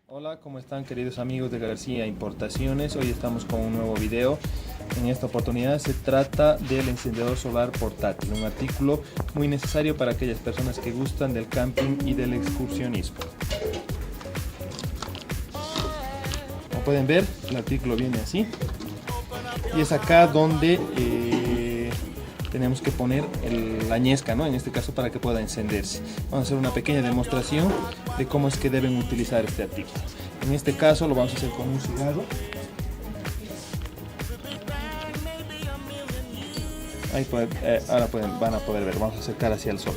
Hola, ¿cómo están queridos amigos de García Importaciones? Hoy estamos con un nuevo video. En esta oportunidad se trata del encendedor solar portátil, un artículo muy necesario para aquellas personas que gustan del camping y del excursionismo. Como pueden ver, el artículo viene así y es acá donde tenemos que poner la ñesca, ¿no? En este caso, para que pueda encenderse. Vamos a hacer una pequeña demostración de cómo es que deben utilizar este artículo. En este caso lo vamos a hacer con un cigarro. Ahí ahora van a poder ver. Vamos a acercar hacia el sol.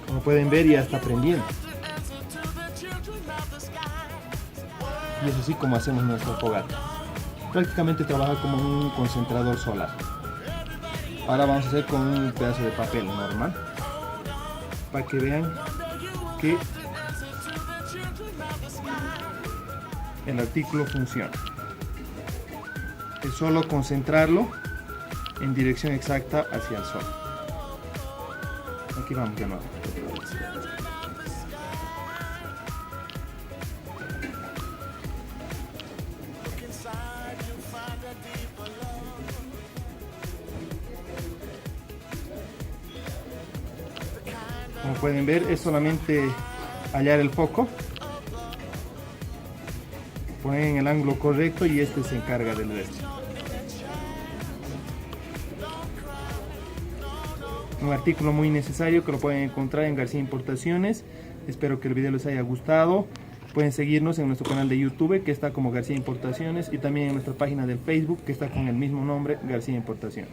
Como pueden ver, ya está prendiendo. Y es así como hacemos nuestra fogata. Prácticamente trabaja como un concentrador solar. Ahora vamos a hacer con un pedazo de papel normal, para que vean que el artículo funciona. Es solo concentrarlo en dirección exacta hacia el sol. Aquí vamos de nuevo. Como pueden ver, es solamente hallar el foco, poner en el ángulo correcto y este se encarga del resto. Un artículo muy necesario que lo pueden encontrar en García Importaciones. Espero que el video les haya gustado. Pueden seguirnos en nuestro canal de YouTube, que está como García Importaciones, y también en nuestra página de Facebook, que está con el mismo nombre, García Importaciones.